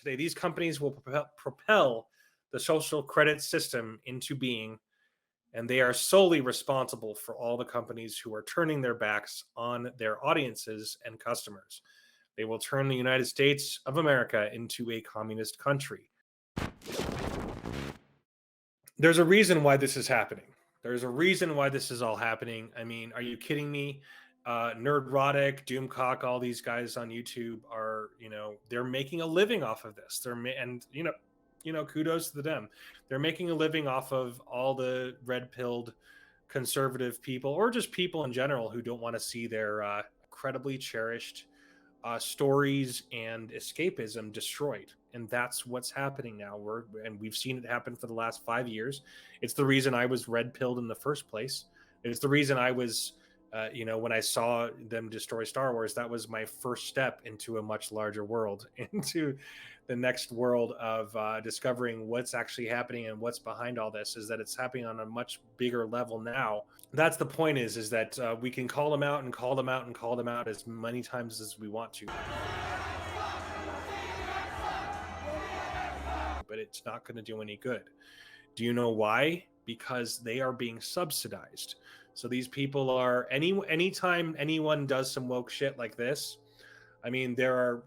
today. These companies will propel the social credit system into being, and they are solely responsible for all the companies who are turning their backs on their audiences and customers. They will turn the United States of America into a communist country. There's a reason why this is happening. There's a reason why this is all happening. I mean, are you kidding me? Nerdrotic, Doomcock, all these guys on YouTube are, they're making a living off of this. Kudos to them. They're making a living off of all the red-pilled conservative people, or just people in general who don't want to see their incredibly cherished stories and escapism destroyed. And that's what's happening now. We've seen it happen for the last 5 years. It's the reason I was red-pilled in the first place. It's the reason I was, when I saw them destroy Star Wars, that was my first step into a much larger world, into the next world of discovering what's actually happening and what's behind all this, is that it's happening on a much bigger level now. That's the point, is that we can call them out and call them out and call them out as many times as we want to. But it's not going to do any good. Do you know why? Because they are being subsidized. So these people are, anytime anyone does some woke shit like this, I mean, there are,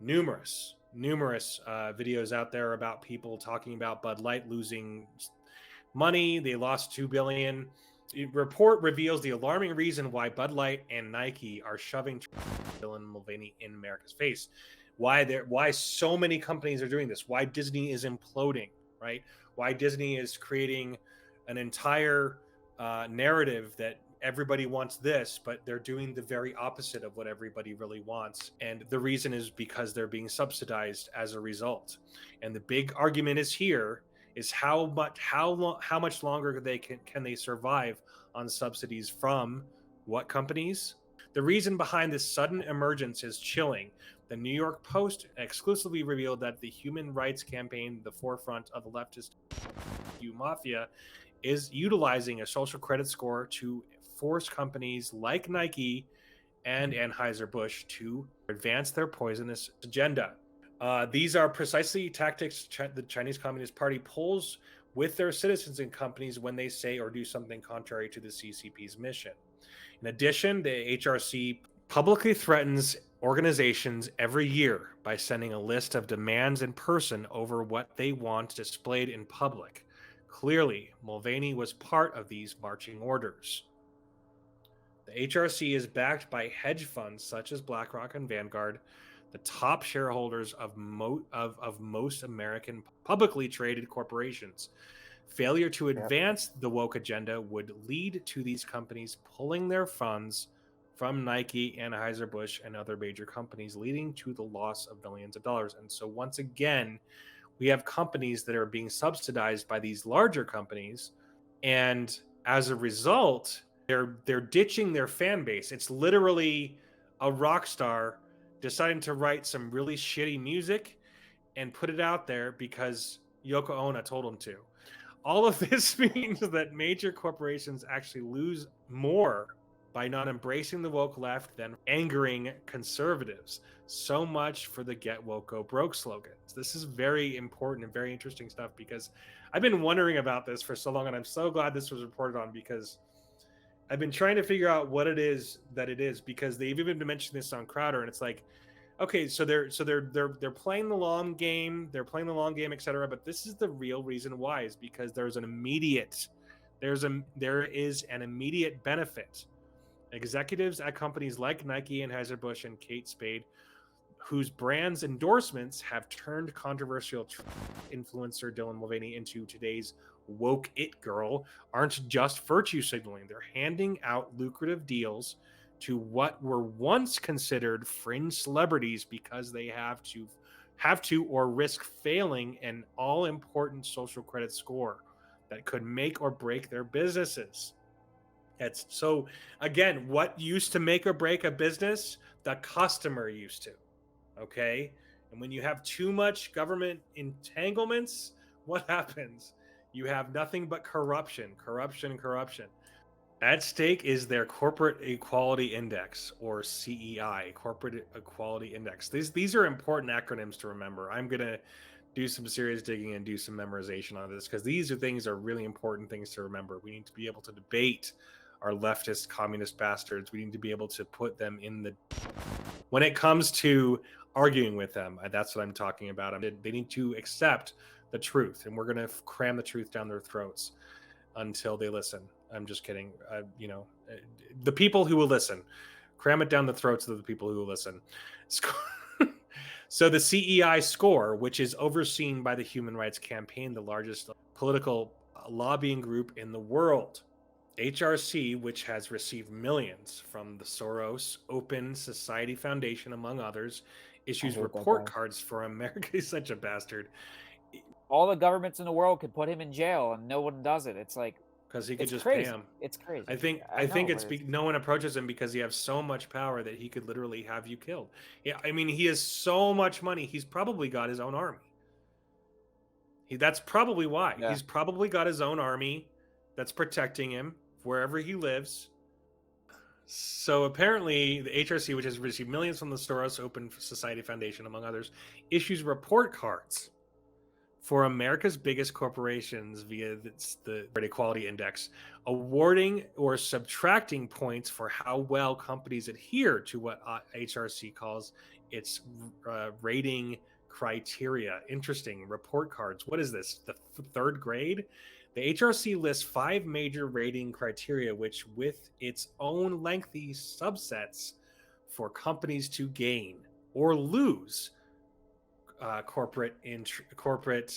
numerous videos out there about people talking about Bud Light losing money. They lost $2 billion. The report reveals the alarming reason why Bud Light and Nike are shoving Dylan Mulvaney in America's face. Why so many companies are doing this. Why Disney is imploding, right? Why Disney is creating an entire narrative that everybody wants this, but they're doing the very opposite of what everybody really wants. And the reason is because they're being subsidized as a result. And the big argument is how much longer can they survive on subsidies from what companies? The reason behind this sudden emergence is chilling. The New York Post exclusively revealed that the Human Rights Campaign, the forefront of the leftist mafia, is utilizing a social credit score to force companies like Nike and Anheuser-Busch to advance their poisonous agenda. These are precisely tactics the Chinese Communist Party pulls with their citizens and companies when they say or do something contrary to the CCP's mission. In addition, the HRC publicly threatens organizations every year by sending a list of demands in person over what they want displayed in public. Clearly, Mulvaney was part of these marching orders. The HRC is backed by hedge funds such as BlackRock and Vanguard, the top shareholders of most American publicly traded corporations. Failure to advance the woke agenda would lead to these companies pulling their funds from Nike, Anheuser-Busch, and other major companies, leading to the loss of billions of dollars. And so once again, we have companies that are being subsidized by these larger companies, and as a result, they're ditching their fan base. It's literally a rock star deciding to write some really shitty music and put it out there because Yoko Ono told him to. All of this means that major corporations actually lose more by not embracing the woke left than angering conservatives. So much for the Get Woke Go Broke slogan. This is very important and very interesting stuff, because I've been wondering about this for so long, and I'm so glad this was reported on, because I've been trying to figure out what it is, because they've even mentioned this on Crowder, and it's like, okay, so they're playing the long game, etc. But this is the real reason why, is because there is an immediate benefit. Executives at companies like Nike, Anheuser-Busch, and Kate Spade, whose brands endorsements have turned controversial influencer Dylan Mulvaney into today's woke it girl, aren't just virtue signaling. They're handing out lucrative deals to what were once considered fringe celebrities because they have to or risk failing an all-important social credit score that could make or break their businesses. So again, what used to make or break a business? The customer used to. Okay? And when you have too much government entanglements, what happens? You have nothing but corruption. At stake is their Corporate Equality Index, or CEI, Corporate Equality Index. These are important acronyms to remember. I'm gonna do some serious digging and do some memorization on this because these are really important things to remember. We need to be able to debate our leftist communist bastards. We need to be able to put them in the when it comes to arguing with them. That's what I'm talking about. They need to accept the truth, and we're gonna cram the truth down their throats until they listen. I'm just kidding. The people who will listen, cram it down the throats of the people who will listen. So the CEI score, which is overseen by the Human Rights Campaign, the largest political lobbying group in the world. HRC, which has received millions from the Soros Open Society Foundation, among others, issues report cards for America. He's such a bastard. All the governments in the world could put him in jail, and no one does it. It's like because he could just crazy. pay him. It's crazy. I think it's no one approaches him because he has so much power that he could literally have you killed. Yeah, I mean, he has so much money. He's probably got his own army. That's probably why. Yeah. He's probably got his own army that's protecting him wherever he lives. So apparently, the HRC, which has received millions from the Soros Open Society Foundation, among others, issues report cards for America's biggest corporations via the Equality Index, awarding or subtracting points for how well companies adhere to what HRC calls its rating criteria. Interesting. Report cards. What is this? The third grade? The HRC lists 5 major rating criteria, which with its own lengthy subsets for companies to gain or lose corporate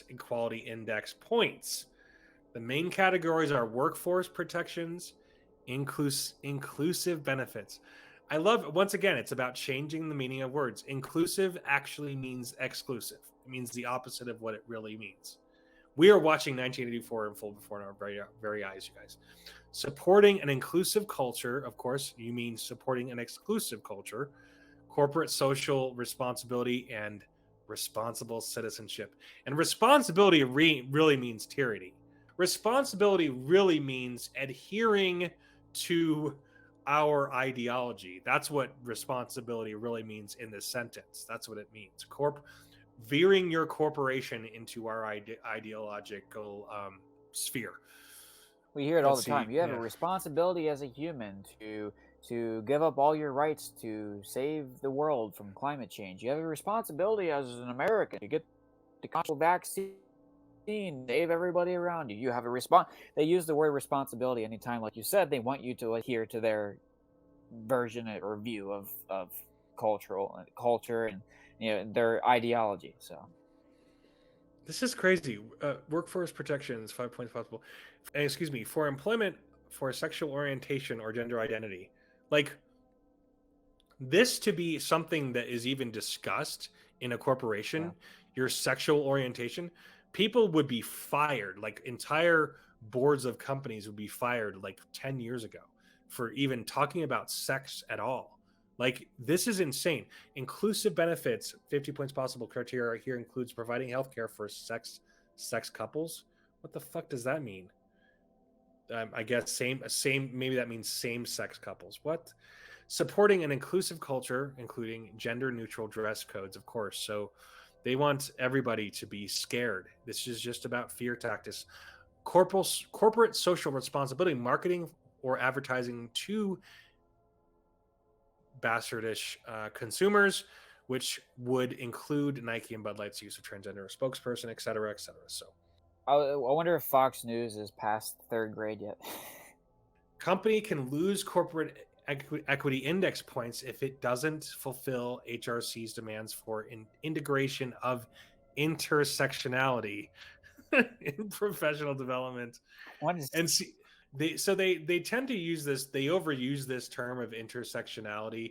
equality index points. The main categories are workforce protections, inclusive benefits. I love, once again, it's about changing the meaning of words. Inclusive actually means exclusive. It means the opposite of what it really means. We are watching 1984 in full before our very eyes, you guys. Supporting an inclusive culture, of course, you mean supporting an exclusive culture, corporate social responsibility, and responsible citizenship. And responsibility really means tyranny. Responsibility really means adhering to our ideology. That's what responsibility really means in this sentence. That's what it means. Veering your corporation into our ideological sphere. We hear it all the time. You have a responsibility as a human to give up all your rights to save the world from climate change. You have a responsibility as an American to get the control vaccine, save everybody around you. You have a They use the word responsibility anytime, like you said, they want you to adhere to their version or view of culture and their ideology. So this is crazy. Workforce protections, 5 points possible. Excuse me, for employment for sexual orientation or gender identity. Like, this to be something that is even discussed in a corporation, your sexual orientation, people would be fired. Like, entire boards of companies would be fired like 10 years ago for even talking about sex at all. Like, this is insane. Inclusive benefits, 50 points possible criteria here includes providing healthcare for sex couples. What the fuck does that mean? I guess same. Maybe that means same-sex couples. What? Supporting an inclusive culture, including gender-neutral dress codes, of course. So they want everybody to be scared. This is just about fear tactics. Corporate social responsibility, marketing or advertising to bastardish consumers, which would include Nike and Bud Light's use of transgender spokesperson, et cetera, et cetera. So I wonder if Fox News is past third grade yet. Company can lose corporate equity index points if it doesn't fulfill HRC's demands for integration of intersectionality in professional development. They tend to use this. They overuse this term of intersectionality